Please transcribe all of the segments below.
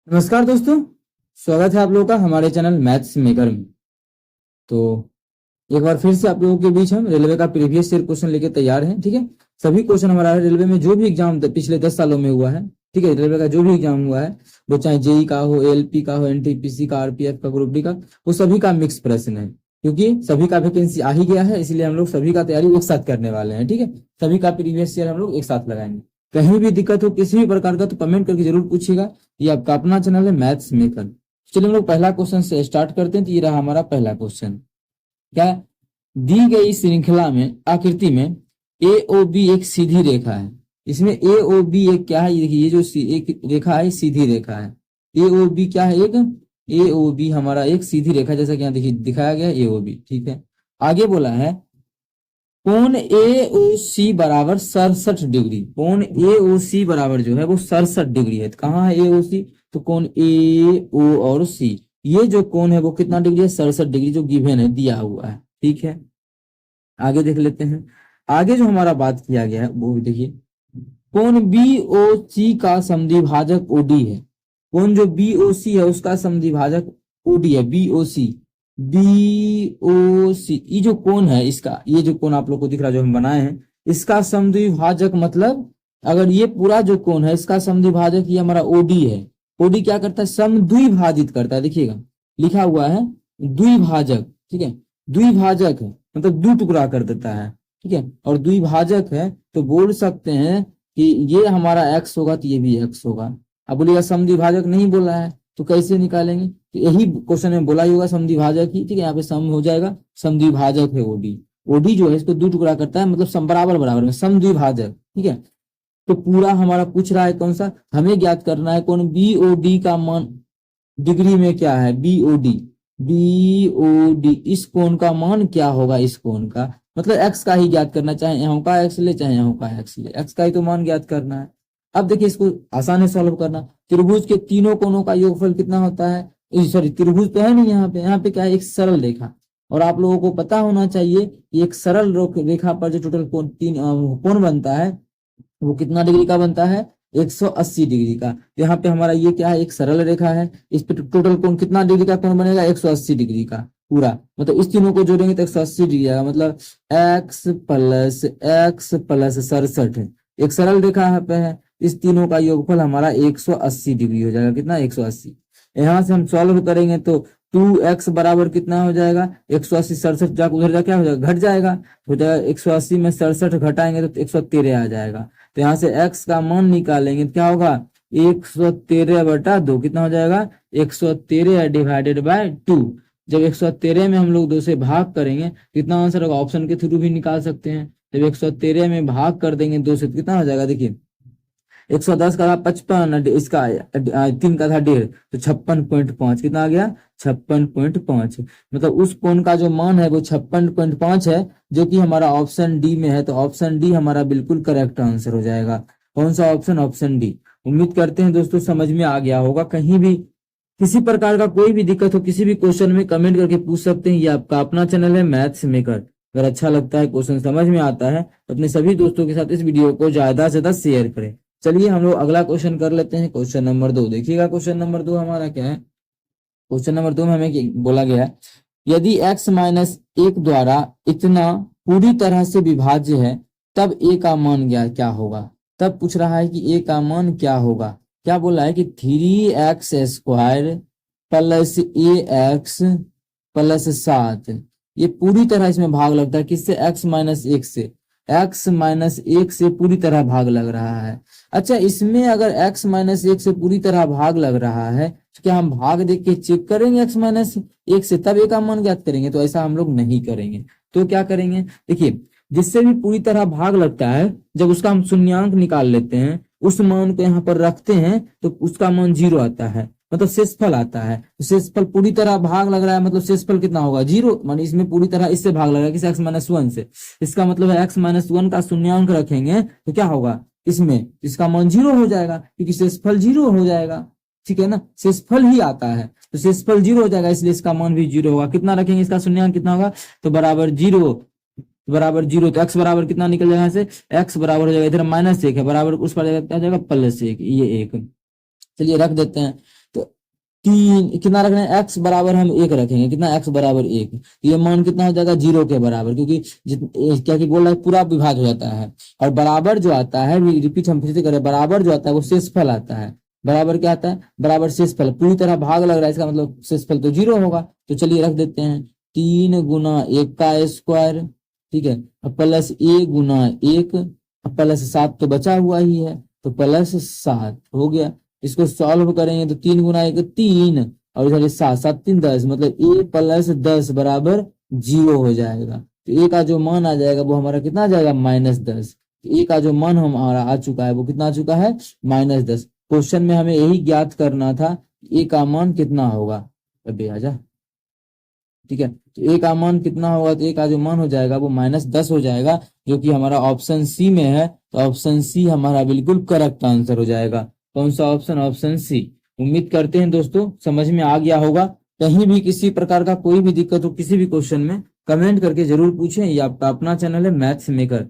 नमस्कार दोस्तों, स्वागत है आप लोगों का हमारे चैनल मैथ्स मेकर में। तो एक बार फिर से आप लोगों के बीच हम रेलवे का प्रीवियस ईयर क्वेश्चन लेके तैयार हैं। ठीक है, सभी क्वेश्चन हमारा रेलवे में जो भी एग्जाम पिछले 10 सालों में हुआ है, ठीक है, रेलवे का जो भी एग्जाम हुआ है, वो चाहे जेई का हो, एलपी का हो, एनटीपीसी का, आरपीएफ का, ग्रुप डी का, वो सभी का मिक्स प्रश्न है। क्योंकि सभी का वैकेंसी आ ही गया है, इसलिए हम लोग सभी का तैयारी एक साथ करने वाले हैं। ठीक है, सभी का प्रीवियस ईयर हम लोग एक साथ लगाएंगे। कहीं भी दिक्कत हो किसी भी प्रकार का तो कमेंट करके जरूर पूछिएगा। ये आपका अपना चैनल है मैथ्स मेकर। चलिए हम लोग पहला क्वेश्चन से स्टार्ट करते हैं। तो ये रहा हमारा पहला क्वेश्चन। क्या दी गई श्रृंखला में आकृति में ए ओ बी एक सीधी रेखा है। इसमें ए ओ बी एक क्या है, ये देखिए, ये जो एक रेखा है सीधी रेखा है। ए ओ बी क्या है, एक ए ओ बी हमारा एक सीधी रेखा, जैसा कि यहाँ देखिए दिखाया गया ए ओ बी। ठीक है, आगे बोला है कोण ए ओ सी बराबर 67 डिग्री। कोण ए ओ सी बराबर जो है वो 67 डिग्री है। तो कहाँ है ए ओ सी, तो कोण ए ओ और सी, ये जो कोण है वो कितना डिग्री है, 67 डिग्री, जो गिवन है, दिया हुआ है। ठीक है, आगे देख लेते हैं। आगे जो हमारा बात किया गया है वो देखिए, कोण बी ओ सी का समद्विभाजक ओडी है। कोण जो बी ओ सी है उसका समद्विभाजक ओडी है, बी ओ सी। बी ओ सी, ये जो कोण है इसका, ये जो कोण आप लोग को दिख रहा है जो हम बनाए हैं, इसका समद्विभाजक मतलब अगर ये पूरा जो कोण है इसका समद्विभाजक ये हमारा ओडी है। ओडी क्या करता है, समद्विभाजित करता है। देखिएगा लिखा हुआ है द्विभाजक। ठीक है, द्विभाजक है मतलब दो टुकड़ा कर देता है। ठीक है, और द्विभाजक है तो बोल सकते हैं कि ये हमारा x होगा तो ये भी x होगा। अब बोलिएगा समद्विभाजक नहीं बोला है तो कैसे निकालेंगे, तो यही क्वेश्चन में बोला ही होगा समद्विभाजक ही। ठीक है, यहाँ पे सम हो जाएगा, समद्विभाजक है ओडी। ओडी जो है इसको दो टुकड़ा करता है, मतलब बराबर बराबर में समद्विभाजक। ठीक है, तो पूरा हमारा पूछ रहा है कौन सा, हमें ज्ञात करना है कौन बी ओ डी का मान डिग्री में क्या है, B O D. B O D, इस कोण का मान क्या होगा, इस कोण का मतलब एक्स का ही ज्ञात करना, चाहे यहाँ का एक्स ले चाहे यहाँ का एक्स ले, एक्स का ही तो मान ज्ञात करना है। अब देखिए इसको आसान है सॉल्व करना। त्रिभुज के तीनों कोणों का योगफल कितना होता है, सॉरी त्रिभुज तो है नहीं यहाँ पे क्या है, एक सरल रेखा। और आप लोगों को पता होना चाहिए कि एक सरल रेखा पर जो टोटल कोण कोण बनता है वो कितना डिग्री का बनता है, 180 डिग्री का। तो यहाँ पे हमारा ये क्या है, एक सरल रेखा है, इस पे टोटल कोण कितना डिग्री का कोण बनेगा, 180 डिग्री का पूरा। मतलब इस तीनों को जोड़ेंगे तो 180 डिग्री आएगा, मतलब x प्लस 67 एक सरल रेखा पे है, इस तीनों का योगफल हमारा 180 डिग्री हो जाएगा। कितना, 180। यहाँ से हम सॉल्व करेंगे तो 2x बराबर कितना हो जाएगा, 180 67 जाकर उधर जा क्या हो जाएगा, घट जाएगा, हो जाएगा 180 में 67 घटाएंगे तो 113 आ जाएगा। तो यहाँ से x का मान निकालेंगे तो क्या होगा, 113/2 कितना हो जाएगा, 113 डिवाइडेड बाय 2। जब 113 में हम लोग 2 से भाग करेंगे कितना आंसर होगा, ऑप्शन के थ्रू भी निकाल सकते हैं। जब 113 में भाग कर देंगे 2 से तो कितना हो जाएगा, देखिए 110 का था 55, इसका 3 का था 1.5 तो 56.5 कितना आ गया, 56.5। मतलब उस कोण का जो मान है वो 56.5 है, जो कि हमारा ऑप्शन डी में है। तो ऑप्शन डी हमारा बिल्कुल करेक्ट आंसर हो जाएगा। कौन सा ऑप्शन, ऑप्शन डी। उम्मीद करते हैं दोस्तों समझ में आ गया होगा। कहीं भी किसी प्रकार का कोई भी दिक्कत हो किसी भी क्वेश्चन में कमेंट करके पूछ सकते हैं। ये आपका अपना चैनल है मैथ्स मेकर। अगर अच्छा लगता है, क्वेश्चन समझ में आता है तो अपने सभी दोस्तों के साथ इस वीडियो को ज्यादा से ज्यादा शेयर करें। चलिए हम लोग अगला क्वेश्चन कर लेते हैं, क्वेश्चन नंबर 2। देखिएगा क्वेश्चन नंबर 2 हमारा क्या है। क्वेश्चन नंबर 2 में हमें बोला गया है, यदि x-1 द्वारा इतना पूरी तरह से विभाज्य है तब a का मान क्या होगा। तब पूछ रहा है कि a का मान क्या होगा। क्या बोला है कि 3x² प्लस ax प्लस 7, ये पूरी तरह इसमें भाग लगता है किससे, x-1 से। x-1 से पूरी तरह भाग लग रहा है। अच्छा, इसमें अगर x-1 से पूरी तरह भाग लग रहा है तो क्या हम भाग देख के चेक करेंगे x-1 से तब a का मान ज्ञात करेंगे, तो ऐसा हम लोग नहीं करेंगे। तो क्या करेंगे, देखिए जिससे भी पूरी तरह भाग लगता है जब उसका हम शून्यांक निकाल लेते हैं, उस मान को यहाँ पर रखते हैं तो उसका मान 0 आता है, मतलब शेषफल आता है। तो शेषफल पूरी तरह भाग लग रहा है मतलब शेषफल कितना होगा, 0। मान इसमें पूरी तरह इससे भाग लग रहा है किस, x-1 से। इसका मतलब है x-1 का शून्यांक रखेंगे तो क्या होगा, इसमें इसका मान 0 हो जाएगा क्योंकि शेषफल 0 हो जाएगा। ठीक है ना, शेषफल ही आता है तो शेषफल 0 हो जाएगा, इसलिए इसका मान भी 0 होगा। कितना रखेंगे, इसका शून्यांक कितना होगा, तो बराबर 0 तो x बराबर कितना निकल जाएगा, यहाँ से x बराबर हो जाएगा, इधर -1 है बराबर उस पर क्या हो जाएगा, +1, ये 1। चलिए रख देते हैं। तो तीन कितना रखना है, x बराबर हम 1 रखेंगे, कितना x बराबर 1, ये मान कितना हो जाएगा 0 के बराबर, क्योंकि क्या कि बोल रहा है पूरा विभाग हो जाता है। और बराबर जो आता है, रिपीट हम फिर से करें, बराबर जो आता है वो शेषफल आता है। बराबर क्या आता है, बराबर शेषफल, पूरी तरह भाग लग रहा है इसका मतलब शेषफल तो 0 होगा। तो चलिए रख देते हैं 3 गुना 1 का स्क्वायर, ठीक है, अब प्लस a गुना 1, प्लस 7 तो बचा हुआ ही है, तो प्लस 7 हो गया। इसको सॉल्व करेंगे तो 3 गुना 1 3, और इधर 7 7 3 10, मतलब a प्लस 10 बराबर 0 हो जाएगा। तो a का जो मान आ जाएगा वो हमारा कितना आ जाएगा, -10। a का जो मान हमारा आ चुका है वो कितना आ चुका है, -10। क्वेश्चन में हमें यही ज्ञात करना था a का मान कितना होगा। अबे आजा, ठीक है, तो a का मान कितना होगा, तो a का जो मान हो जाएगा वो -10 हो जाएगा, जो कि हमारा ऑप्शन सी में है। तो ऑप्शन सी हमारा बिल्कुल करेक्ट आंसर हो जाएगा। कौन सा ऑप्शन, ऑप्शन सी। उम्मीद करते हैं दोस्तों समझ में आ गया होगा। कहीं भी किसी प्रकार का कोई भी दिक्कत हो किसी भी क्वेश्चन में, कमेंट करके जरूर पूछें। ये आपका अपना चैनल है मैथ्स मेकर।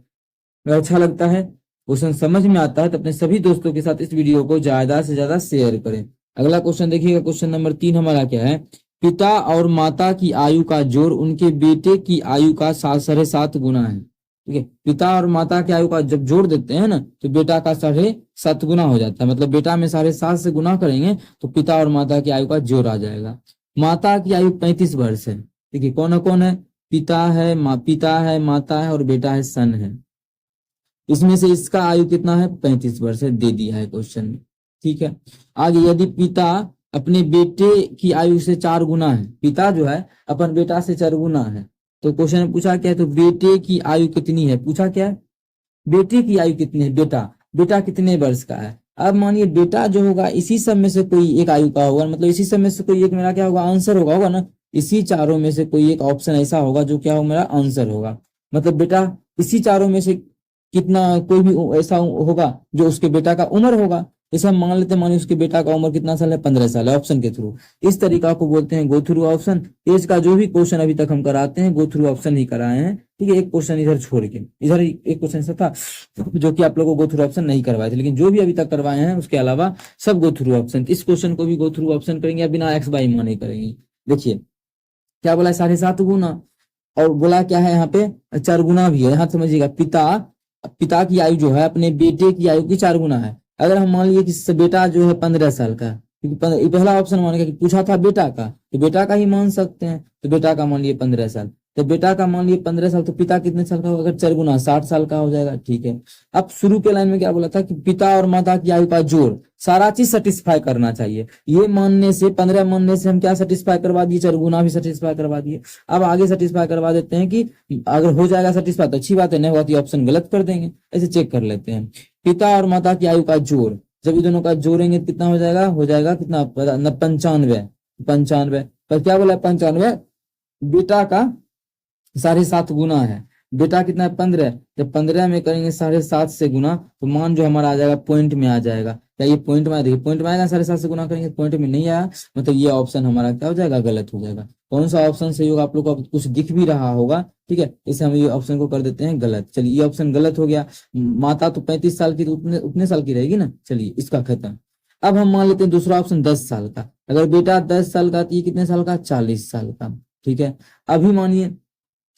अगर अच्छा लगता है, क्वेश्चन समझ में आता है, तो अपने सभी दोस्तों के साथ इस वीडियो को ज्यादा से ज्यादा शेयर करें। अगला क्वेश्चन देखिएगा, क्वेश्चन नंबर 3 हमारा क्या है, पिता और माता की आयु का जोड़ उनके बेटे की आयु का 7.5 गुना है। ठीक है, पिता और माता की आयु का जब जोड़ देते हैं ना, तो बेटा का 7.5 गुना हो जाता है। मतलब बेटा में 7.5 से गुना करेंगे तो पिता और माता की आयु का जोड़ आ जाएगा। माता की आयु 35 वर्ष है। देखिए कौन है, पिता है, माता है और बेटा है, सन है। इसमें से इसका आयु कितना है, 35 वर्ष है, दे दिया है क्वेश्चन में। ठीक है, आगे यदि पिता अपने बेटे की आयु से 4 गुना है, पिता जो है अपन बेटा से 4 गुना है, तो क्वेश्चन में पूछा क्या है, तो बेटे की आयु कितनी है, पूछा क्या है, बेटे की आयु कितनी है, बेटा कितने वर्ष का है। अब मानिए बेटा जो होगा इसी सब में से कोई एक आयु का होगा, मतलब इसी सब में से कोई एक मेरा क्या होगा, आंसर होगा ना। इसी चारों में से कोई एक ऑप्शन ऐसा होगा जो क्या हो, मेरा आंसर होगा। मतलब बेटा इसी चारों में से कितना, कोई भी ऐसा होगा जो उसके बेटा का उम्र होगा। जैसे हम मान लेते हैं, मानिए उसके बेटा का उम्र कितना साल है, 15 साल है, ऑप्शन के थ्रू। इस तरीका को बोलते हैं गो थ्रू ऑप्शन। एज का जो भी क्वेश्चन अभी तक हम कराते हैं गो थ्रू ऑप्शन ही कराए हैं। ठीक है, एक क्वेश्चन इधर छोड़ के, इधर एक क्वेश्चन ऐसा था जो कि आप लोगों को गो थ्रू ऑप्शन नहीं करवाए थे, लेकिन जो भी अभी तक करवाए हैं उसके अलावा सब गो थ्रू ऑप्शन। इस क्वेश्चन को भी गो थ्रू ऑप्शन करेंगे या बिना एक्स बाई मान नहीं करेंगे। देखिए क्या बोला है, 7.5 गुना, और बोला क्या है यहाँ पे 4 गुना भी है। यहाँ समझिएगा, पिता की आयु जो है अपने बेटे की आयु की 4 गुना है। अगर हम मान लिए कि बेटा जो है 15 साल का, क्योंकि पहला ऑप्शन मानेगा कि पूछा था बेटा का, तो बेटा का ही मान सकते हैं। तो बेटा का मान लिए 15 साल, तो बेटा का मान लिए 15 साल, तो पिता कितने साल का होगा, अगर 4 गुना 60 साल का हो जाएगा। ठीक है, अब शुरू के लाइन में क्या बोला था कि पिता और माता की आयु का जोड़, सारा चीज सेटिस्फाई करना चाहिए। ये मानने से 15 मानने से हम क्या सेटिस्फाई करवा दिए, 4 गुना भी सेटिस्फाई करवा दिए। अब आगे सेटिस्फाई करवा देते हैं कि अगर हो जाएगा सेटिस्फाई तो अच्छी बात है, नहीं हुआ तो ऑप्शन गलत कर देंगे। ऐसे चेक कर लेते हैं, पिता और माता की आयु का जोड़, जब ये दोनों का जोड़ेंगे कितना हो जाएगा कितना, 95 पर क्या बोला है, 95 बेटा का 7.5 गुना है। बेटा कितना है, 15, जब 15 में करेंगे 7.5 से गुना, तो मान जो हमारा आ जाएगा पॉइंट में आ जाएगा। क्या ये पॉइंट में, देखिए पॉइंट में आएगा, 7.5 से गुना करेंगे, पॉइंट में नहीं आया, मतलब ये ऑप्शन हमारा क्या हो जाएगा, गलत हो जाएगा। कौन सा ऑप्शन सही होगा, आप लोग को कुछ दिख भी रहा होगा। ठीक है, इसे हम ये ऑप्शन को कर देते हैं गलत। चलिए ये ऑप्शन गलत हो गया। माता तो 35 साल की, तो उतने साल की रहेगी ना। चलिए इसका खत्म। अब हम मान लेते हैं दूसरा ऑप्शन 10 साल का। अगर बेटा 10 साल का, तो ये कितने साल का, 40 साल का। ठीक है, अभी मानिए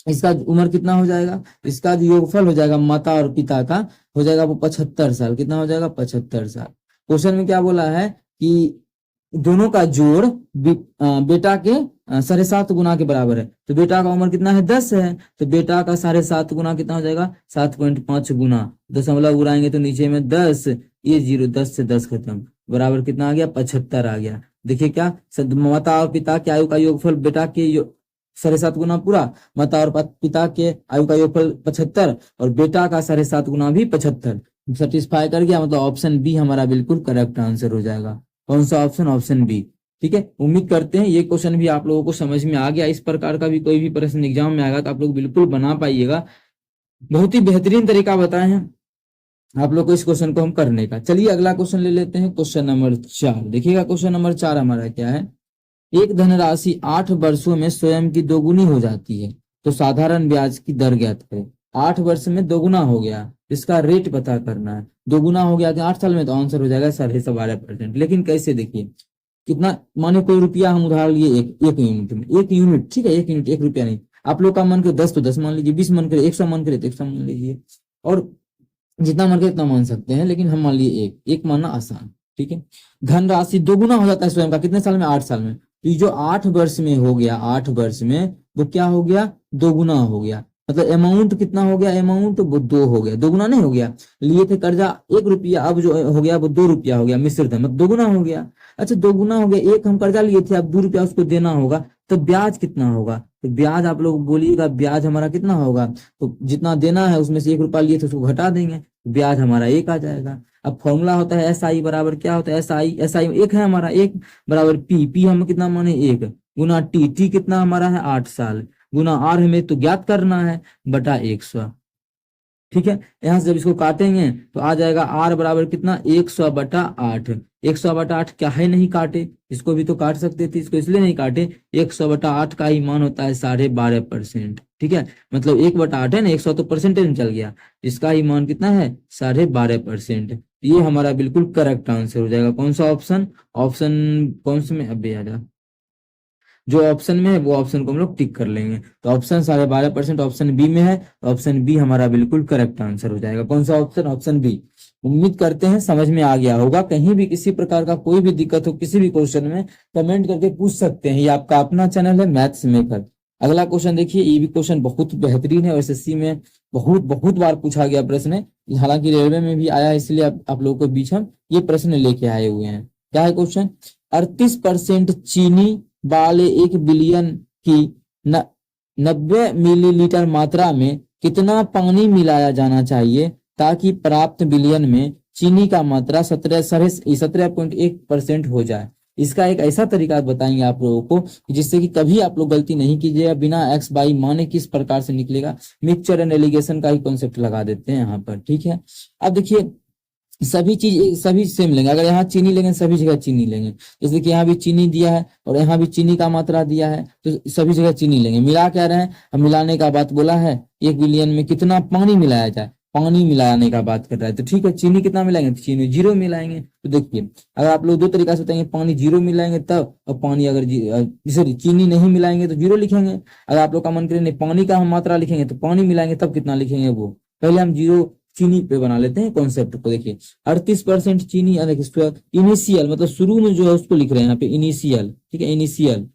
इसका उम्र कितना हो जाएगा, इसका जो योगफल हो जाएगा माता और पिता का, हो जाएगा वो 75 साल। कितना हो जाएगा, 75 साल। क्वेश्चन में क्या बोला है कि दोनों का जोड़ बेटा के 7.5 गुना के बराबर है। तो बेटा का उम्र कितना है, 10 है, तो बेटा का 7.5 गुना कितना हो जाएगा, 7.5 गुना। दशमलव उड़ाएंगे तो नीचे में 10, ये 0, 10 से 10 खत्म, बराबर कितना आ गया, 75 आ गया। देखिए क्या, माता और पिता के आयु का योगफल बेटा के 7.5 गुना पूरा, माता और पिता के आयु का योगफल 75, और बेटा का 7.5 गुना भी 75। सेटिस्फाई कर गया, मतलब ऑप्शन बी हमारा बिल्कुल करेक्ट आंसर हो जाएगा। कौन सा ऑप्शन, ऑप्शन बी। ठीक है, उम्मीद करते हैं ये क्वेश्चन भी आप लोगों को समझ में आ गया। इस प्रकार का भी कोई भी प्रश्न एग्जाम में आएगा तो आप लोग बिल्कुल बना पाइएगा। बहुत ही बेहतरीन तरीका बताए हैं आप लोग को इस क्वेश्चन को हम करने का। चलिए अगला क्वेश्चन ले लेते हैं, क्वेश्चन नंबर 4। देखिएगा क्वेश्चन नंबर 4 हमारा क्या है, एक धनराशि 8 वर्षों में स्वयं की दोगुनी हो जाती है, तो साधारण ब्याज की दर ज्ञात करें। 8 वर्ष में दोगुना हो गया, इसका रेट पता करना है। दोगुना हो गया 8 साल में, तो आंसर हो जाएगा 12.5%। लेकिन कैसे, देखिए कितना, माने कोई रुपया हम उधार लिए एक यूनिट में, 1 यूनिट, ठीक है, 1 यूनिट, 1 रुपया नहीं। आप लोग का मन करे 10 तो 10 मान लीजिए, 20 मन करे, 100 मन करे तो 100 मान लीजिए, और जितना मन करे उतना मान सकते हैं, लेकिन हम मान लिए एक मानना आसान, ठीक है। धनराशि दोगुना हो जाता है स्वयं का, कितने साल में, 8 साल में। तो ये जो 8 वर्ष में हो गया, 8 वर्ष में वो क्या हो गया, दोगुना हो गया। मतलब अमाउंट कितना हो गया, अमाउंट वो 2 हो गया, दोगुना नहीं हो गया। लिए थे कर्जा 1 रुपया, अब जो हो गया वो 2 रुपया हो गया, मिश्रित है, मतलब दोगुना हो गया। अच्छा दोगुना हो गया, हम कर्जा लिए थे, अब 2 रुपया उसको देना होगा, तो ब्याज कितना होगा, तो ब्याज आप लोग बोलिएगा, ब्याज हमारा कितना होगा, तो जितना देना है उसमें से 1 रुपया लिए थे उसको घटा देंगे, ब्याज हमारा 1 आ जाएगा। अब फॉर्मूला होता है एस आई बराबर क्या होता है, एस आई 1 है हमारा, 1 बराबर पी हम कितना माने 1 गुना टी कितना हमारा है 8 साल, गुना आर हमें तो ज्ञात करना है, बटा 100, ठीक है। यहां से जब इसको काटेंगे तो आ जाएगा आर बराबर कितना, 100/8, 100/8 क्या है, नहीं काटे, इसको भी तो काट सकते थे, इसको इसलिए नहीं काटे, 100/8 का ही मान होता है 12.5%, ठीक है। मतलब 1/8 है ना, 100 तो परसेंटेज में चल गया, इसका ही मान कितना है 12.5%। ये हमारा बिल्कुल करेक्ट आंसर हो जाएगा। कौन सा ऑप्शन, ऑप्शन कौन से में, अभी आ जा, जो ऑप्शन में है वो ऑप्शन को हम लोग टिक कर लेंगे। तो ऑप्शन 12.5% ऑप्शन बी में है, तो ऑप्शन बी हमारा बिल्कुल करेक्ट आंसर हो जाएगा। कौन सा ऑप्शन, ऑप्शन बी। उम्मीद करते हैं समझ में आ गया होगा। कहीं भी किसी प्रकार का कोई भी दिक्कत हो किसी भी क्वेश्चन में, कमेंट करके पूछ सकते हैं। ये आपका अपना चैनल है मैथ्स मेकर। अगला क्वेश्चन देखिए, ये भी क्वेश्चन बहुत बेहतरीन है और एसएससी में बहुत बहुत बार पूछा गया प्रश्न है, हालांकि रेलवे में भी आया है, इसलिए आप लोगों के बीच हम ये प्रश्न लेके आए हुए हैं। क्या है क्वेश्चन, 38% चीनी वाले 1 बिलियन की 90 मिलीलीटर मात्रा में कितना पानी मिलाया जाना चाहिए ताकि प्राप्त बिलियन में चीनी का मात्रा 17.1% हो जाए। इसका एक ऐसा तरीका बताएंगे आप लोगों को जिससे कि कभी आप लोग गलती नहीं कीजिएगा, बिना एक्स बाई माने किस प्रकार से निकलेगा, मिक्सचर एंड एलिगेशन का ही कॉन्सेप्ट लगा देते हैं यहाँ पर, ठीक है। अब देखिए सभी चीज सभी सेम लेंगे, अगर यहाँ चीनी लेंगे सभी जगह चीनी लेंगे, जैसे कि यहाँ भी चीनी दिया है और यहाँ भी चीनी का मात्रा दिया है, तो सभी जगह चीनी लेंगे। मिला क्या रहे हैं, हम मिलाने का बात बोला है, 1 बिलियन में कितना पानी मिलाया जाए, पानी मिलाने का बात कर रहा है, तो ठीक है चीनी कितना मिलाएंगे, तो चीनी 0 मिलाएंगे। तो देखिए अगर आप लोग 2 तरीका से बताएंगे, पानी 0 मिलाएंगे तब, और पानी अगर सॉरी चीनी नहीं मिलाएंगे तो 0 लिखेंगे। अगर आप लोग का मन करे नहीं पानी का हम मात्रा लिखेंगे तो पानी मिलाएंगे तब कितना लिखेंगे, वो पहले हम 0 चीनी पे बना लेते हैं कॉन्सेप्ट को। देखिए 38% चीनी, इनिशियल मतलब शुरू में जो है उसको लिख रहे हैं यहाँ पे इनिशियल, ठीक है इनिशियल,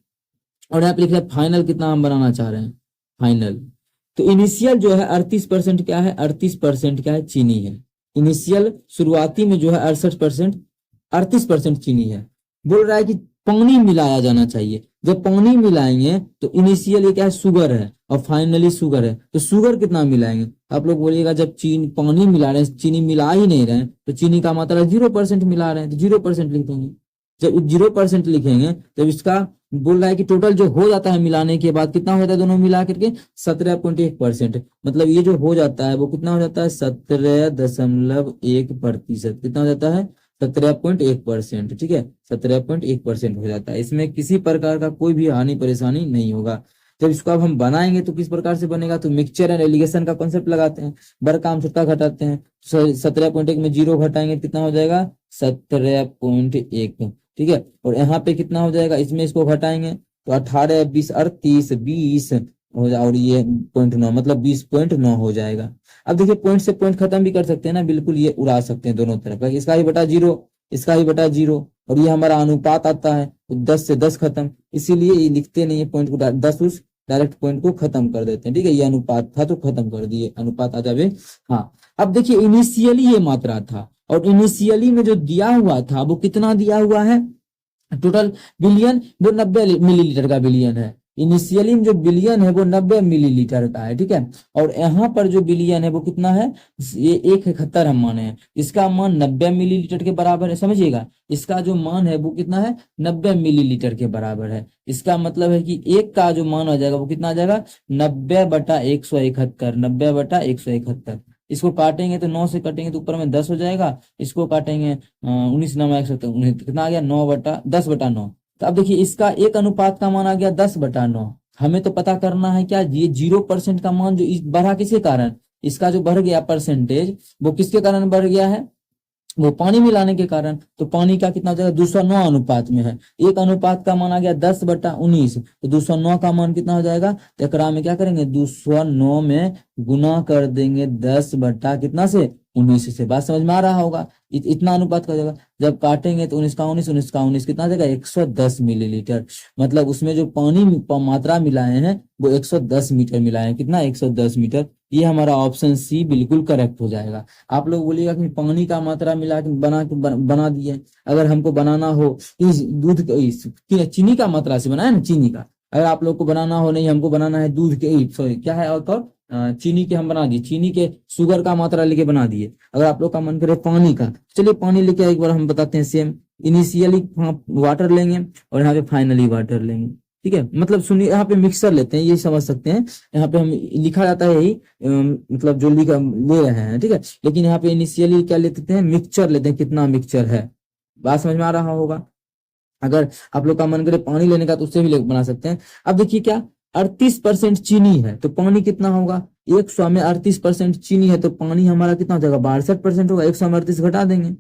और यहाँ पे लिख रहे हैं फाइनल कितना हम बनाना चाह रहे हैं, फाइनल। तो इनिशियल जो है 38% क्या है, 38% क्या है, चीनी है। इनिशियल शुरुआती में जो है 38% चीनी है। बोल रहा है कि पानी मिलाया जाना चाहिए, जब पानी मिलाएंगे तो इनिशियल ये क्या है, शुगर है, और फाइनली शुगर है, तो शुगर कितना मिलाएंगे। आप लोग बोलिएगा जब चीनी पानी मिला रहे हैं, चीनी मिला ही नहीं रहे हैं, तो चीनी का मात्रा 0% मिला रहे हैं, तो 0% लिख देंगे। जब 0% लिखेंगे तब इसका बोल रहा है कि टोटल जो हो जाता है मिलाने के बाद कितना हो जाता है, दोनों मिला करके 17.1%, मतलब ये जो हो जाता है वो कितना हो जाता है, 17.1%, कितना हो जाता है 17.1%, ठीक है 17.1% हो जाता है। इसमें किसी प्रकार का कोई भी हानि परेशानी नहीं होगा। जब इसको अब हम बनाएंगे तो किस प्रकार से बनेगा, तो मिक्सचर एंड एलिगेशन का कॉन्सेप्ट लगाते हैं, बड़ा काम छोटा घटाते हैं। 17.1 में 0 घटाएंगे कितना हो जाएगा, 17.1, ठीक है। और यहाँ पे कितना हो जाएगा, इसमें इसको घटाएंगे तो 18, 20, 38, 20 हो जाए, और ये 0.9 मतलब 20.9 हो जाएगा। अब देखिए पॉइंट से पॉइंट खत्म भी कर सकते हैं ना, बिल्कुल ये उड़ा सकते हैं दोनों तरफ, इसका ही बटा 0, इसका ही बटा 0, और ये हमारा अनुपात आता है तो 10 से 10 खत्म, इसीलिए ये लिखते नहीं है पॉइंट को, 10 उस डायरेक्ट पॉइंट को खत्म कर देते हैं, ठीक है। ये अनुपात था तो खत्म कर दिए, अनुपात आ जावे। हाँ अब देखिए इनिशियली ये मात्रा था, और इनिशियली में जो दिया हुआ था वो कितना दिया हुआ है, टोटल बिलियन वो 90 मिलीलीटर का बिलियन है। इनिशियली में जो बिलियन है वो 90 मिलीलीटर का है, ठीक है। और यहाँ पर जो बिलियन है वो कितना है, ये 171 हम माने हैं, इसका मान 90 मिलीलीटर के बराबर है, समझिएगा इसका जो मान है वो कितना है, 90 मिलीलीटर के बराबर है। इसका मतलब है कि एक का जो मान आ जाएगा वो कितना आ जाएगा, 90/171, 90/171। इसको काटेंगे तो 9 से काटेंगे तो ऊपर में 10 हो जाएगा, इसको काटेंगे 19 9 119, कितना आ गया 9/10/9। तो अब देखिए इसका एक अनुपात का मान आ गया 10/9। हमें तो पता करना है क्या, ये 0% का मान जो बढ़ा किसके कारण, इसका जो बढ़ गया परसेंटेज वो किसके कारण बढ़ गया है, वो पानी मिलाने के कारण, तो पानी का कितना हो जाएगा 209 अनुपात में है। एक अनुपात का मान आ गया 10/19, तो 209 का मान कितना हो जाएगा, तो एकरा में क्या करेंगे 209 में गुना कर देंगे 10 बटा कितना से 19 से। बात समझ में आ रहा होगा। इतना अनुपात का हो जाएगा। जब काटेंगे तो 19 का 19, 19 का 19 कितना आ जाएगा 110 मिलीलीटर। मतलब उसमें जो पानी मात्रा मिलाए हैं वो 110 मीटर मिलाए हैं। कितना 110 मीटर। ये हमारा ऑप्शन सी बिल्कुल करेक्ट हो जाएगा। आप लोग बोलिएगा कि पानी का मात्रा मिला के बना दिए। अगर हमको बनाना हो इस दूध चीनी का मात्रा से बनाए ना, चीनी का अगर आप लोग को बनाना हो, नहीं हमको बनाना है दूध के, सॉरी क्या है और चीनी के हम बना दिए, चीनी के शुगर का मात्रा लेके बना दिए। अगर आप लोग का मन करे पानी का, चलिए पानी लेके एक बार हम बताते हैं। सेम इनिशियली वाटर लेंगे और यहाँ पे फाइनली वाटर लेंगे। ठीक है, मतलब सुनिए यहाँ पे मिक्सर लेते हैं, ये समझ सकते हैं। यहाँ पे हम लिखा जाता है यही, मतलब जो लिखा ले रहे हैं। ठीक है, लेकिन यहाँ पे इनिशियली क्या लेते हैं, मिक्सचर लेते हैं। कितना मिक्सचर है, बात समझ में आ रहा होगा। अगर आप लोग का मन करे पानी लेने का तो उससे भी बना सकते हैं। अब देखिए क्या 38% चीनी है तो पानी कितना होगा, 100 में 38% चीनी है तो पानी हमारा कितना हो जाएगा 62% होगा। 100 में 38 घटा देंगे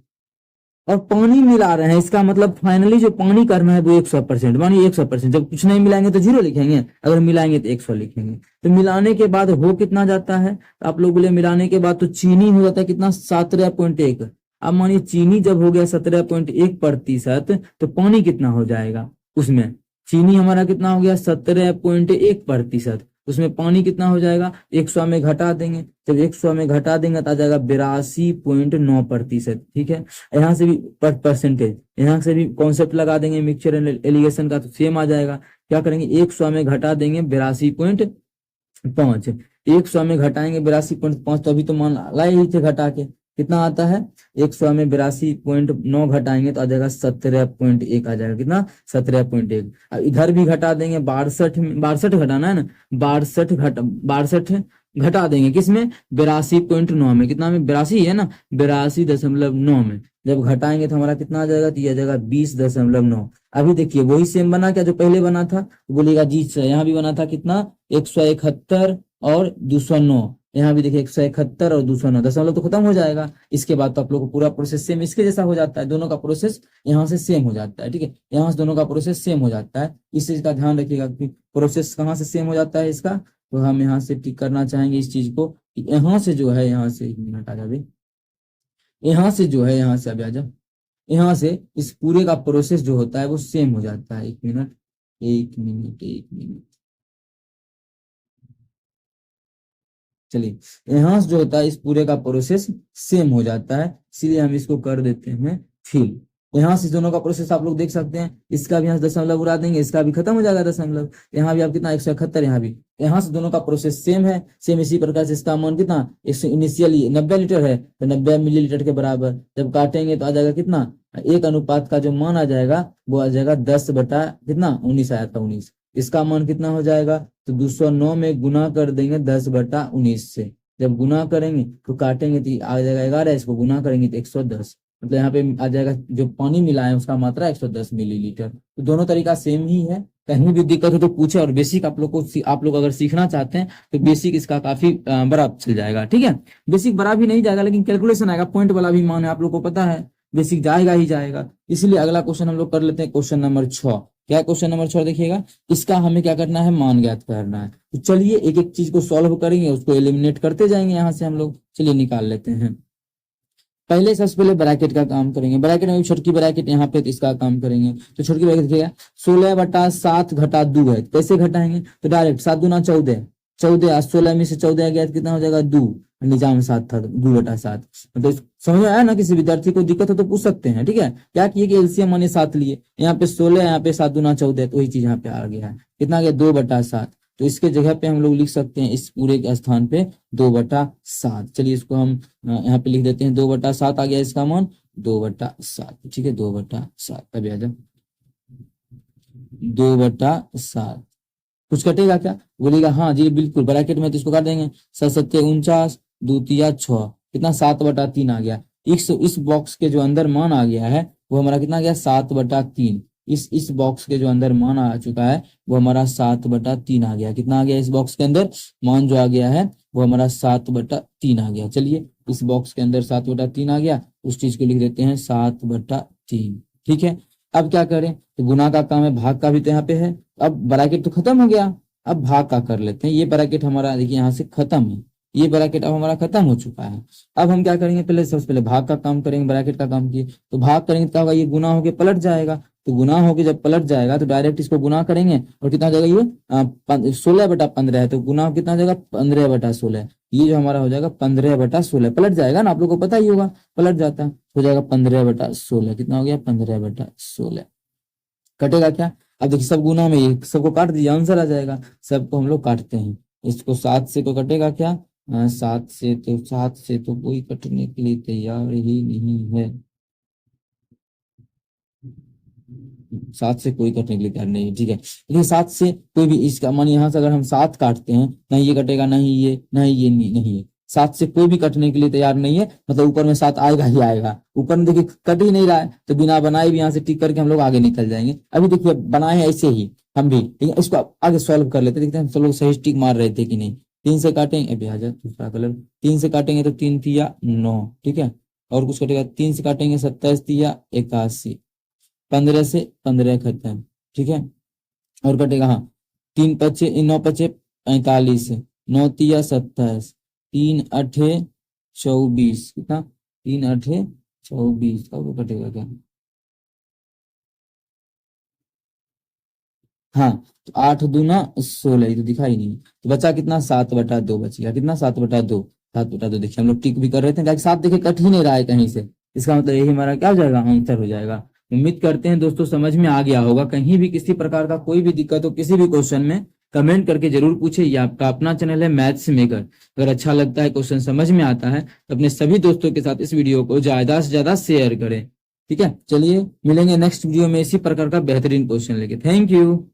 और पानी मिला रहे हैं, इसका मतलब फाइनली जो पानी करना है वो 100%। मानिए 100%, जब कुछ नहीं मिलाएंगे तो 0 लिखेंगे, अगर मिलाएंगे तो 100 लिखेंगे। तो मिलाने के बाद हो कितना जाता है, आप लोग बोले मिलाने के बाद तो चीनी हो जाता है कितना 17.1। अब मानिए चीनी जब हो गया 17.1% तो पानी कितना हो जाएगा उसमें, चीनी हमारा कितना हो गया 17.1%, उसमें पानी कितना हो जाएगा 100 में घटा देंगे। जब 100 में घटा देंगे तो आ जाएगा 82.9%। ठीक है, यहाँ से भी परसेंटेज, यहाँ से भी कॉन्सेप्ट लगा देंगे मिक्सचर एलिगेशन का तो सेम आ जाएगा। क्या करेंगे 100 में घटा देंगे 82.5, 100 में घटाएंगे 82.5 तो अभी तो मान लाए ही थे घटा के, कितना आता है 100 में 82.9 घटाएंगे तो आ जाएगा 17.1 आ जाएगा। कितना 17.1। अब इधर भी घटा देंगे 62 घटाना है ना, 62 घटा देंगे किसमें 82.9 में। कितना में 82 है ना, 82.9 में जब घटाएंगे तो हमारा कितना आ जाएगा, तो यह आ जाएगा 20.9। अभी देखिए वही सेम बना क्या जो पहले बना था, बोलिएगा जी यहाँ भी बना था कितना 171 और 209। यहाँ भी देखिए 171 और 209, दशमलव तो खत्म हो जाएगा। इसके बाद तो आप लोग को पूरा प्रोसेस सेम इसके जैसा हो जाता है, दोनों का प्रोसेस यहाँ से सेम हो जाता है। ठीक है, यहाँ से दोनों का प्रोसेस सेम हो जाता है। इस चीज का ध्यान रखिएगा कि प्रोसेस कहाँ से सेम हो जाता है इसका, तो हम यहाँ से टिक करना चाहेंगे इस चीज को। यहाँ से जो है, यहाँ से 1 मिनट आ जाए, यहाँ से जो है, यहाँ से अभी आ जाओ, यहाँ से इस पूरे का प्रोसेस जो होता है वो सेम हो जाता है। 1 मिनट 1 मिनट 1 मिनट, चलिए यहाँ से जो होता है इस पूरे का प्रोसेस सेम हो जाता है, इसलिए हम इसको कर देते हैं फिल। यहाँ से दोनों का प्रोसेस आप लोग देख सकते हैं, इसका भी यहाँ से दशमलव उड़ा देंगे, इसका भी खत्म हो जाएगा दशमलव। यहाँ भी आप कितना 171, यहाँ भी, यहाँ से दोनों का प्रोसेस सेम है। सेम इसी प्रकार से इसका मान कितना इनिशियली 90 लीटर है तो 90 मिलीलीटर के बराबर। जब काटेंगे तो आ जाएगा कितना, एक अनुपात का जो मान आ जाएगा वो आ जाएगा 10 बटा कितना 19 आया था 19। इसका मान कितना हो जाएगा, तो 209 में गुना कर देंगे 10/19 से। जब गुना करेंगे तो काटेंगे तो आ जाएगा 11, इसको गुना करेंगे तो 110। मतलब यहाँ पे आ जाएगा जो पानी मिला है उसका मात्रा 110 मिलीलीटर। तो दोनों तरीका सेम ही है। कहीं भी दिक्कत हो तो पूछे। और बेसिक आप लोग अगर सीखना चाहते हैं तो बेसिक इसका काफी बड़ा चल जाएगा। ठीक है, बेसिक बड़ा भी नहीं जाएगा लेकिन कैलकुलेशन आएगा, पॉइंट वाला भी मान है, आप लोग को पता है बेसिक जाएगा ही जाएगा। इसलिए अगला क्वेश्चन हम लोग कर लेते हैं, क्वेश्चन नंबर 6। क्या क्वेश्चन नंबर 6 देखिएगा, इसका हमें क्या करना है, मान ज्ञात करना है। तो चलिए एक एक चीज को सॉल्व करेंगे, उसको एलिमिनेट करते जाएंगे यहाँ से हम लोग। चलिए निकाल लेते हैं। पहले सबसे पहले ब्रैकेट का काम करेंगे, ब्रैकेट में छोटकी ब्रैकेट यहाँ पे तो इसका काम करेंगे। तो छोटकी ब्रैकेट देखिएगा 16/7 घटा 2 है, कैसे घटाएंगे, तो डायरेक्ट 7 दूना 14, 14 16 में से 14 गया तो कितना हो जाएगा 2, निजाम 7 था 2/7। तो समझ में आया ना, किसी विद्यार्थी को दिक्कत हो तो पूछ सकते हैं। ठीक है, क्या किए कि एलसीएम माने 7 लिए, यहाँ पे 16, यहाँ पे 7 दूना 14, तो वही चीज यहाँ पे आ गया है, कितना गया 2/7। तो इसके जगह पे हम लोग लिख सकते हैं इस पूरे के स्थान पे 2/7। चलिए इसको हम यहाँ पे लिख देते हैं 2/7 आ गया इसका मान 2/7। ठीक है 2/7, अभी आ जाओ 2/7। कुछ कटेगा क्या, बोलेगा हाँ जी बिल्कुल, ब्रैकेट में तो इसको काट देंगे। 7 49 2 3 6, कितना 7/3 आ गया। इस बॉक्स के जो अंदर मान आ गया है वो हमारा कितना गया 7/3। इस बॉक्स के जो अंदर मान आ चुका है वो हमारा 7/3 आ गया। कितना आ गया इस बॉक्स के अंदर मान जो आ गया है वो हमारा 7/3 आ गया। चलिए इस बॉक्स के अंदर 7/3 आ गया, उस चीज को लिख देते हैं 7/3। ठीक है, अब क्या करें, तो गुना का काम है, भाग का भी तो यहाँ पे है। अब ब्रैकेट तो खत्म हो गया, अब भाग का कर लेते हैं। ये ब्रैकेट हमारा देखिए यहाँ से खत्म है, ये ब्रैकेट अब हमारा खत्म हो चुका है। अब हम क्या करेंगे, पहले सबसे पहले भाग का काम करेंगे, ब्रैकेट का काम किए तो भाग करेंगे तो क्या होगा, ये गुना होके पलट जाएगा। तो गुना होके जब पलट जाएगा तो डायरेक्ट इसको गुना करेंगे और कितना हो जाएगा, ये 16/15 है, तो गुना कितना हो जाएगा 15/16। ये जो हमारा हो जाएगा 15/16, पलट जाएगा ना, आप लोग को पता ही होगा पलट जाता है, हो जाएगा 15/16। कितना हो गया 15/16। कटेगा क्या, अब देखिए सब गुना में, ये सबको काट दीजिए आंसर आ जाएगा। सबको हम लोग काटते हैं, इसको 7 से तो कटेगा क्या, 7 से तो कोई कटने के लिए तैयार ही नहीं है। 7 से कोई कटने के लिए तैयार नहीं है, ठीक है। लेकिन 7 से कोई भी, इसका मान यहाँ से अगर हम 7 काटते हैं, नहीं ये कटेगा, नहीं ये, नहीं ये, नहीं है, 7 से कोई भी कटने के लिए तैयार नहीं है, मतलब ऊपर में 7 आएगा ही आएगा। ऊपर में देखिए कट ही नहीं रहा है, तो बिना बनाए भी यहाँ से टिक करके हम लोग आगे निकल जाएंगे। अभी देखिए बनाए हैं ऐसे ही हम भी, ठीक है, इसको आगे सॉल्व कर लेते, देखते हैं सब लोग सही टिक मार रहे थे कि नहीं। 3 से काटेंगे, अभी आ जाए दूसरा कलर, 3 से काटेंगे तो 3 तिया 9, ठीक है, और कुछ कटेगा, 3 से काटेंगे 27 तिया 81, 15 से 15 खत्म, ठीक है, और कटेगा, हाँ 3 पचे 9 पचे 45, 9 तिया 27, 3 अठे 24, कितना 3 अठे 24, अब कटेगा क्या, हाँ तो 8 दूना 16, ये तो दिखा ही नहीं, तो बचा कितना 7/2 बच गया, कितना 7/2, 7/2। देखिए हम लोग टिक भी कर रहे थे, ताकि 7 देखिए कट ही नहीं रहा है कहीं से, इसका मतलब यही हमारा क्या हो जाएगा, आंसर हो जाएगा। उम्मीद करते हैं दोस्तों समझ में आ गया होगा। कहीं भी किसी प्रकार का कोई भी दिक्कत हो किसी भी क्वेश्चन में, कमेंट करके जरूर पूछे। ये आपका अपना चैनल है मैथ्स मेकर। अगर अच्छा लगता है, क्वेश्चन समझ में आता है, तो अपने सभी दोस्तों के साथ इस वीडियो को ज्यादा से ज्यादा शेयर करें। ठीक है, चलिए मिलेंगे नेक्स्ट वीडियो में इसी प्रकार का बेहतरीन क्वेश्चन लेके। Thank you.